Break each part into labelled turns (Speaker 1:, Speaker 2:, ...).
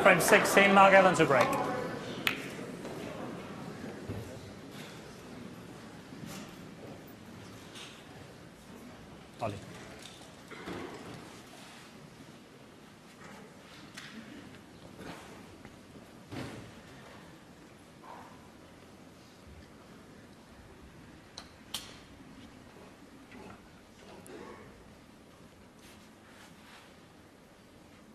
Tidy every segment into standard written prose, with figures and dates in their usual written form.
Speaker 1: Frame 16, Mark Evans to break. Ollie.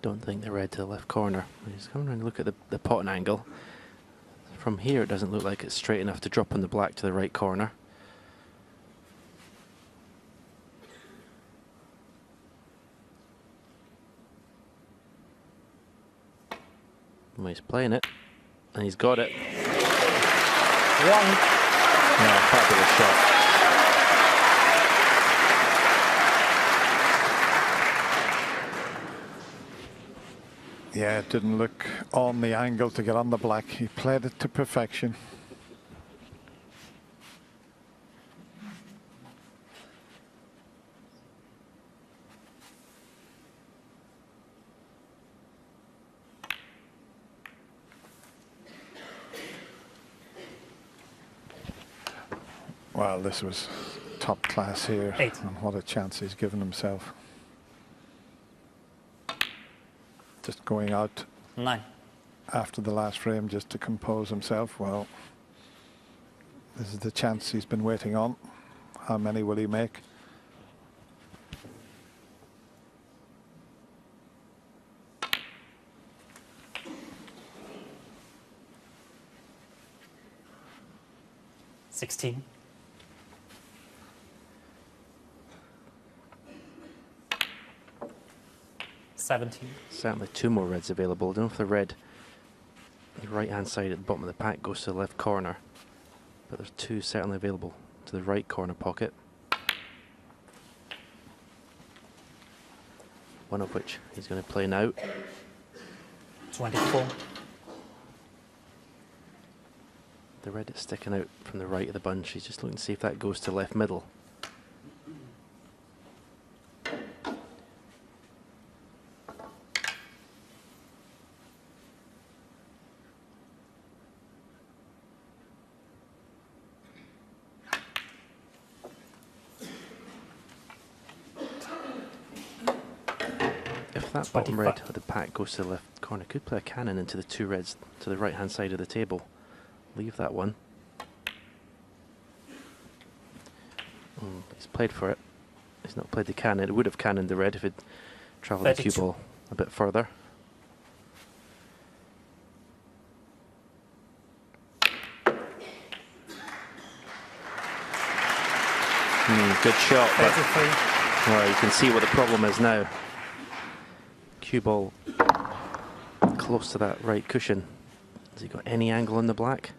Speaker 2: Don't think the red to the left corner. He's coming around to look at the potting angle. From here it doesn't look like it's straight enough to drop on the black to the right corner. Well, he's playing it, and he's got it.
Speaker 1: One.
Speaker 2: Yeah, fabulous shot.
Speaker 3: Yeah, it didn't look on the angle to get on the black. He played it to perfection. Well, this was top class here.
Speaker 1: 8.
Speaker 3: And what a chance he's given himself. Just going out
Speaker 1: 9.
Speaker 3: after the last frame just to compose himself. Well, this is the chance he's been waiting on. How many will he make?
Speaker 1: $16. 17.
Speaker 2: Certainly two more reds available. I don't know if the red, the right hand side at the bottom of the pack goes to the left corner, but there's two certainly available to the right corner pocket. One of which he's going to play now.
Speaker 1: 24.
Speaker 2: The red is sticking out from the right of the bunch. He's just looking to see if that goes to left middle. If that bottom red of the pack goes to the left corner, could play a cannon into the two reds to the right hand side of the table. Leave that one. He's played for it. He's not played the cannon. It would have cannoned the red if it travelled the cue ball a bit further. Good shot, but well, you can see what the problem is now. Cue ball close to that right cushion. Has he got any angle in the black?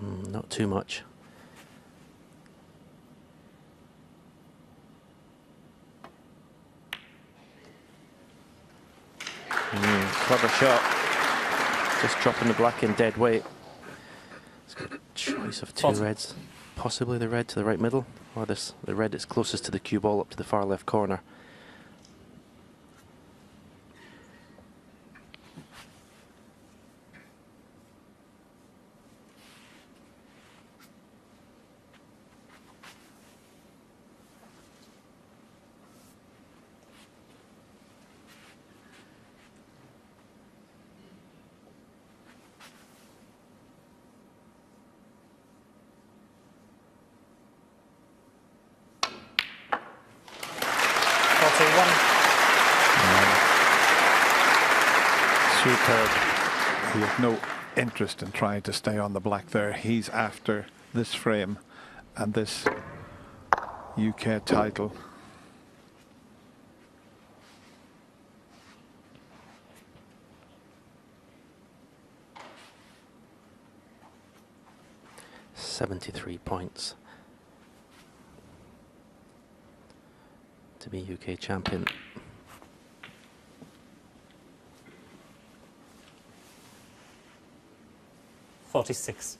Speaker 2: Not too much. Clever shot. Just dropping the black in dead weight. It's got a choice of two reds. Possibly the red to the right middle, or the red that's closest to the cue ball up to the far left corner.
Speaker 3: Superb. He has no interest in trying to stay on the black there. He's after this frame and this UK title.
Speaker 2: .73 points to be UK champion.
Speaker 1: $46.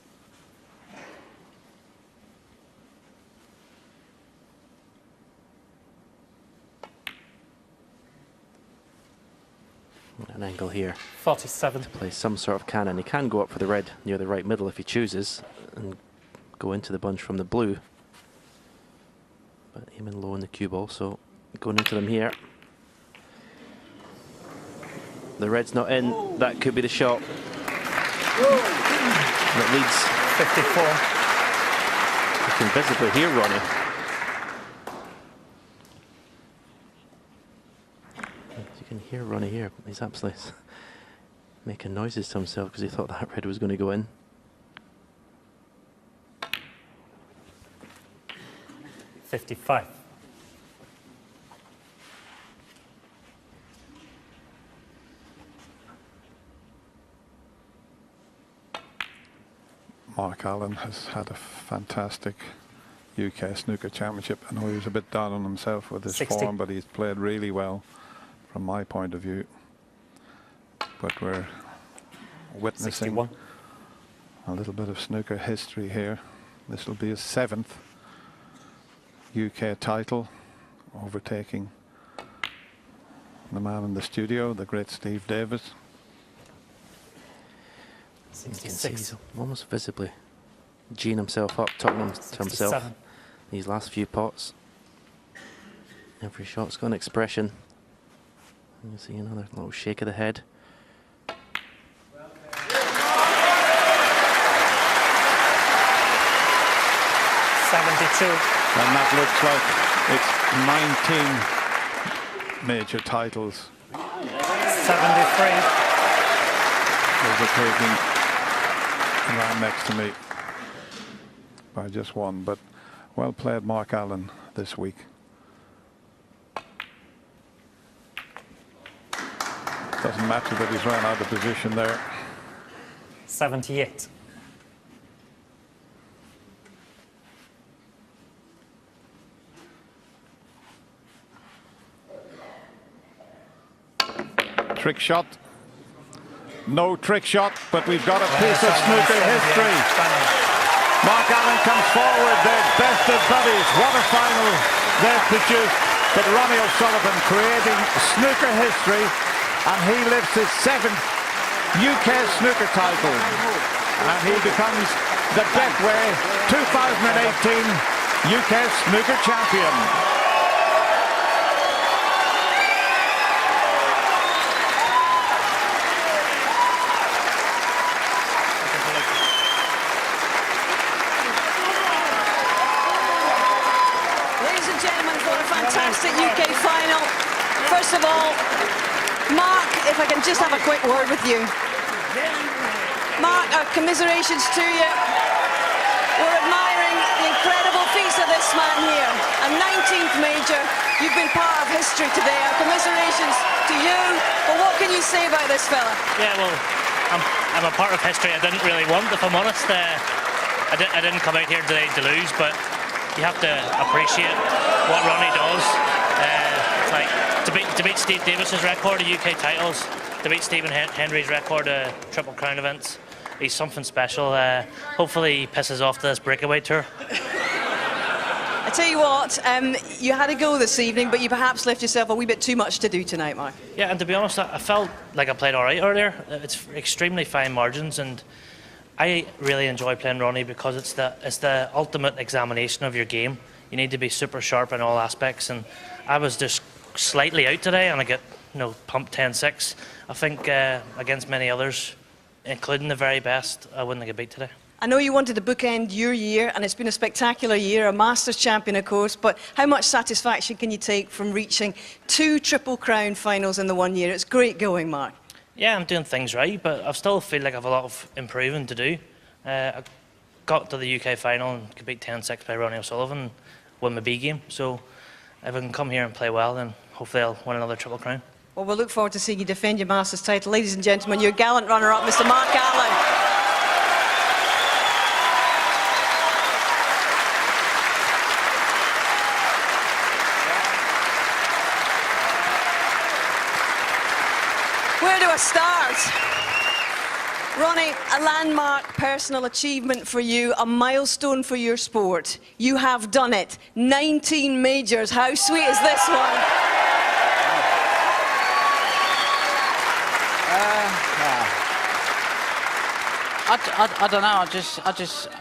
Speaker 2: An angle here.
Speaker 1: 47.
Speaker 2: Play some sort of cannon. He can go up for the red near the right middle if he chooses and go into the bunch from the blue. But aiming low in the cue ball, so going into them here. The red's not in. That could be the shot. And it leads.
Speaker 1: 54.
Speaker 2: You can visibly hear Ronnie. You can hear Ronnie here. He's absolutely making noises to himself because he thought that red was going to go in.
Speaker 1: $55.
Speaker 3: Mark Allen has had a fantastic UK Snooker Championship. I know he was a bit down on himself with his
Speaker 1: 60.
Speaker 3: form, but he's played really well from my point of view. But we're witnessing
Speaker 1: 61.
Speaker 3: a little bit of snooker history here. This will be his 7th UK title, overtaking the man in the studio, the great Steve Davis.
Speaker 2: You can see
Speaker 1: 66.
Speaker 2: he's almost visibly geeing himself up, talking to himself.
Speaker 1: 67.
Speaker 2: These last few pots. Every shot's got an expression. You can see another little shake of the head.
Speaker 3: And that looks like it's 19 major titles
Speaker 1: 73.
Speaker 3: overtaking the man next to me by just one. But well played, Mark Allen, this week. Doesn't matter that he's run out of position there.
Speaker 1: 78.
Speaker 3: Trick shot. No trick shot, but we've got a piece of snooker history. Mark Allen comes forward, they're best of buddies. What a final they've produced. But Ronnie O'Sullivan creating snooker history, and he lifts his 7th UK snooker title. And he becomes the Betway 2018 UK snooker champion.
Speaker 4: Fantastic UK final. First of all, Mark, if I can just have a quick word with you. Mark, our commiserations to you. We're admiring the incredible feats of this man here. A 19th major. You've been part of history today. Our commiserations to you. But what can you say about this fella?
Speaker 5: Yeah, well, I'm a part of history I didn't really want, if I'm honest. I didn't come out here today to lose, but you have to appreciate what Ronnie does. It's like to beat Steve Davis's record of UK titles, to beat Stephen Hendry's record of Triple Crown events. He's something special. Hopefully he pisses off to this breakaway tour.
Speaker 4: I tell you what, you had a go this evening, but you perhaps left yourself a wee bit too much to do tonight, Mark.
Speaker 5: Yeah, and to be honest, I felt like I played all right earlier. It's extremely fine margins, and I really enjoy playing Ronnie because it's the ultimate examination of your game. You need to be super sharp in all aspects, and I was just slightly out today, and I get pumped 10-6. I think against many others, including the very best, I wouldn't have got beat today.
Speaker 4: I know you wanted to bookend your year, and it's been a spectacular year, a Masters champion, of course, but how much satisfaction can you take from reaching 2 Triple Crown finals in the 1 year? It's great going, Mark.
Speaker 5: Yeah, I'm doing things right, but I still feel like I have a lot of improving to do. I got to the UK final and could beat 10-6 by Ronnie O'Sullivan and win my B game. So if I can come here and play well, then hopefully I'll win another Triple Crown.
Speaker 4: Well, we'll look forward to seeing you defend your Masters title. Ladies and gentlemen, your gallant runner-up, Mr. Mark Allen. Where do I start? Ronnie, a landmark personal achievement for you, a milestone for your sport. You have done it. 19 majors. How sweet is this one?
Speaker 6: I don't know.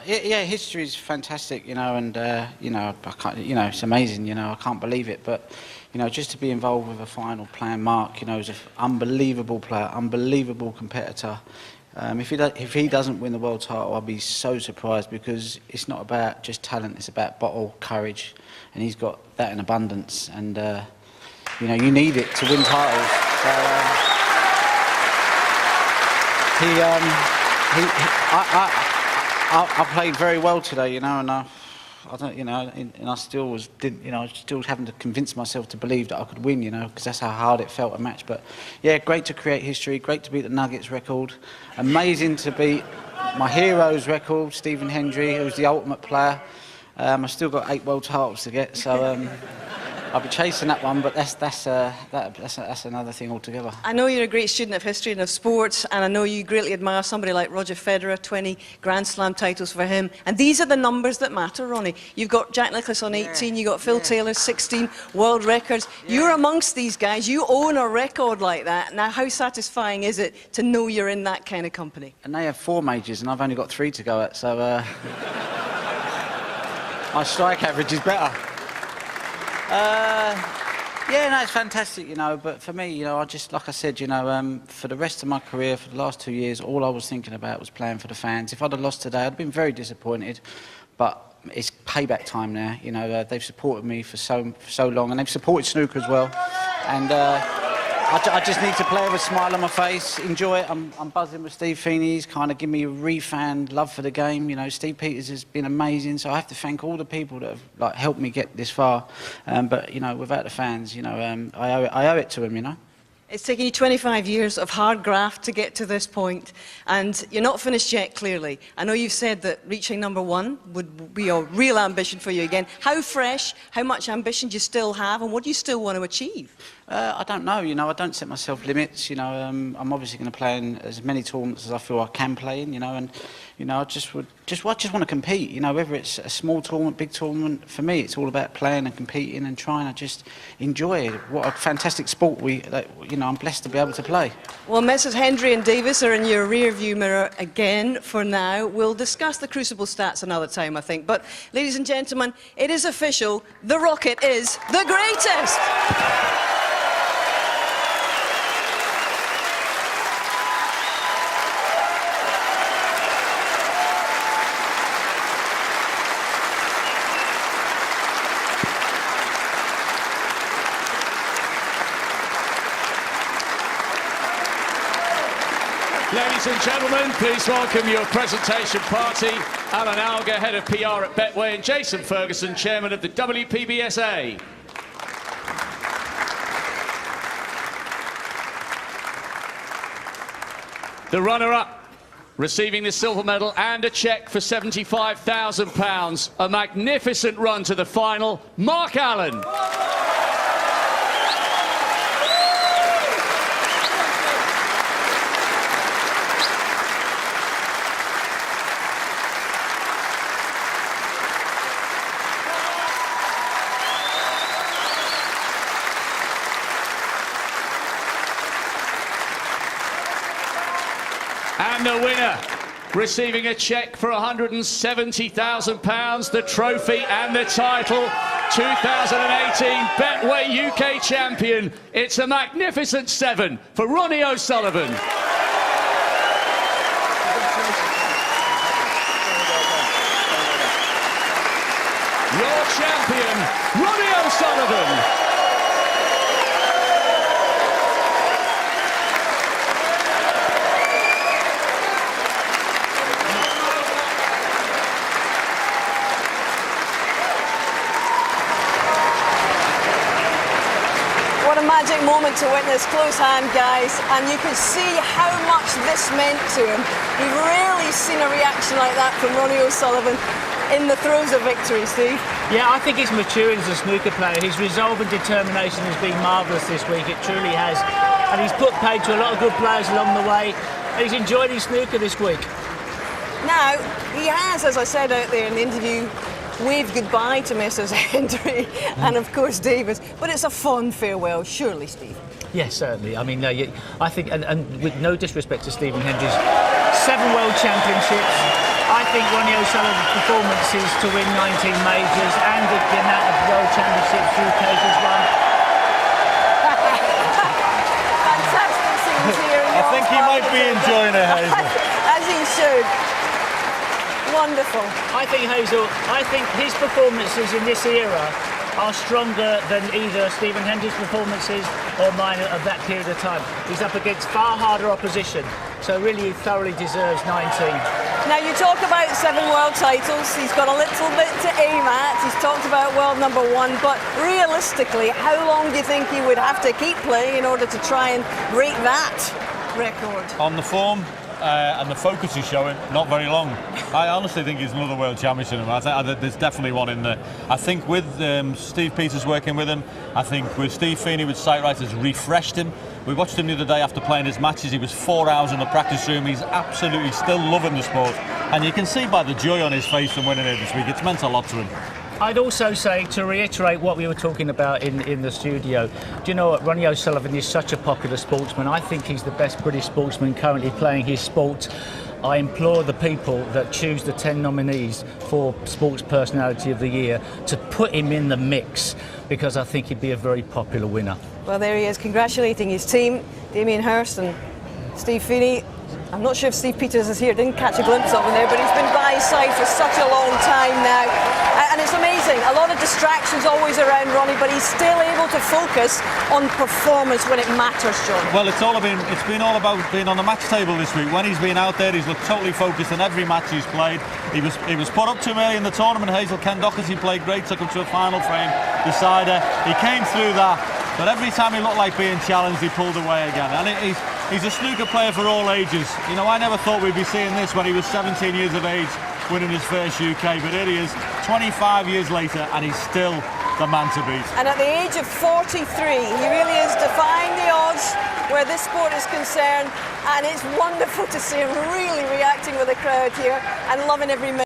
Speaker 6: Yeah, history is fantastic, you know, and you know, I can't, you know, it's amazing, you know, I can't believe it, but you know, just to be involved with a final, playing Mark, you know, is an unbelievable player, unbelievable competitor. If he doesn't win the world title, I'll be so surprised, because it's not about just talent; it's about bottle, courage, and he's got that in abundance. And you know, you need it to win titles. So, I played very well today, you know, and I don't, you know, and I still didn't, you know, I was still having to convince myself to believe that I could win, you know, because that's how hard it felt a match. But yeah, great to create history, great to beat the Nuggets record, amazing to beat my hero's record, Stephen Hendry, who's the ultimate player. I've still got 8 world titles to get, so. I'll be chasing that one, but that's another thing altogether.
Speaker 4: I know you're a great student of history and of sports, and I know you greatly admire somebody like Roger Federer, 20 Grand Slam titles for him. And these are the numbers that matter, Ronnie. You've got Jack Nicklaus on 18, you've got Phil Taylor, 16 world records. You're amongst these guys. You own a record like that. Now, how satisfying is it to know you're in that kind of company?
Speaker 6: And they have 4 majors, and I've only got 3 to go at, so my strike average is better. Yeah, no, it's fantastic, you know, but for me, you know, I just, like I said, you know, for the rest of my career, for the last 2 years, all I was thinking about was playing for the fans. If I'd have lost today, I'd have been very disappointed, but it's payback time now, you know, they've supported me for so long, and they've supported snooker as well, and I just need to play with a smile on my face, enjoy it. I'm buzzing with Steve Feeney. He's kind of given me a refan love for the game. You know, Steve Peters has been amazing, so I have to thank all the people that have like helped me get this far. But you know, without the fans, you know, I owe it to them. You know.
Speaker 4: It's taken you 25 years of hard graft to get to this point, and you're not finished yet, clearly. I know you've said that reaching #1 would be a real ambition for you again. How fresh, how much ambition do you still have, and what do you still want to achieve?
Speaker 6: I don't know, you know, I don't set myself limits, you know, I'm obviously going to play in as many tournaments as I feel I can play in, you know, and, you know, I just want to compete, you know, whether it's a small tournament, big tournament, for me it's all about playing and competing and trying to just enjoy it. What a fantastic sport you know, I'm blessed to be able to play.
Speaker 4: Well, Messrs Hendry and Davis are in your rear view mirror again for now. We'll discuss the Crucible stats another time, I think, but ladies and gentlemen, it is official, the Rocket is the greatest!
Speaker 3: Ladies and gentlemen, please welcome your presentation party, Alan Alger, Head of PR at Betway, and Jason Ferguson, Chairman of the WPBSA. The runner-up, receiving the silver medal and a cheque for £75,000. A magnificent run to the final, Mark Allen. And the winner, receiving a cheque for £170,000, the trophy and the title, 2018 Betway UK champion. It's a magnificent 7 for Ronnie O'Sullivan. Your champion, Ronnie O'Sullivan.
Speaker 4: What a magic moment to witness, close hand, guys, and you can see how much this meant to him. We've rarely seen a reaction like that from Ronnie O'Sullivan in the throes of victory, Steve.
Speaker 7: Yeah, I think he's maturing as a snooker player. His resolve and determination has been marvellous this week, it truly has. And he's put paid to a lot of good players along the way, and he's enjoyed his snooker this week.
Speaker 4: Now, he has, as I said out there in the interview, waved goodbye to Messrs Hendry and, of course, Davis. But it's a fond farewell, surely, Steve?
Speaker 7: Yes, certainly. I mean, I think, and with no disrespect to Stephen Hendry's 7 World Championships. I think Ronnie O'Sullivan's performances to win 19 majors and the amount of World Championships UK's has won.
Speaker 4: Fantastic scenes here.
Speaker 3: I think he might be enjoying it, Hazel.
Speaker 4: As he should. Wonderful.
Speaker 7: I think his performances in this era are stronger than either Stephen Hendry's performances or mine of that period of time. He's up against far harder opposition, so really he thoroughly deserves 19.
Speaker 4: Now you talk about 7 world titles, he's got a little bit to aim at, he's talked about world number 1, but realistically, how long do you think he would have to keep playing in order to try and break that record?
Speaker 3: On the form and the focus he's showing, not very long. I honestly think he's another world champion. I think there's definitely one in there. I think with Steve Peters working with him, I think with Steve Feeney with Sightright has refreshed him. We watched him the other day after playing his matches. He was 4 hours in the practice room. He's absolutely still loving the sport, and you can see by the joy on his face from winning it this week. It's meant a lot to him.
Speaker 7: I'd also say, to reiterate what we were talking about in the studio, do you know what, Ronnie O'Sullivan is such a popular sportsman. I think he's the best British sportsman currently playing his sport. I implore the people that choose the 10 nominees for Sports Personality of the Year to put him in the mix, because I think he'd be a very popular winner.
Speaker 4: Well, there he is, congratulating his team, Damien Hirst and Steve Feeney. I'm not sure if Steve Peters is here, didn't catch a glimpse of him there, but he's been by his side for such a long time now. And it's amazing, a lot of distractions always around Ronnie, but he's still able to focus on performance when it matters, John.
Speaker 3: Well, it's been all about being on the match table this week. When he's been out there, he's looked totally focused in every match he's played. He was put up too early in the tournament. Hazel Ken Doherty played great, took him to a final frame decider. He came through that, but every time he looked like being challenged, he pulled away again. And he's a snooker player for all ages. You know, I never thought we'd be seeing this when he was 17 years of age, winning his first UK, but here he is 25 years later, and he's still the man to beat.
Speaker 4: And at the age of 43, he really is defying the odds where this sport is concerned, and it's wonderful to see him really reacting with the crowd here and loving every minute.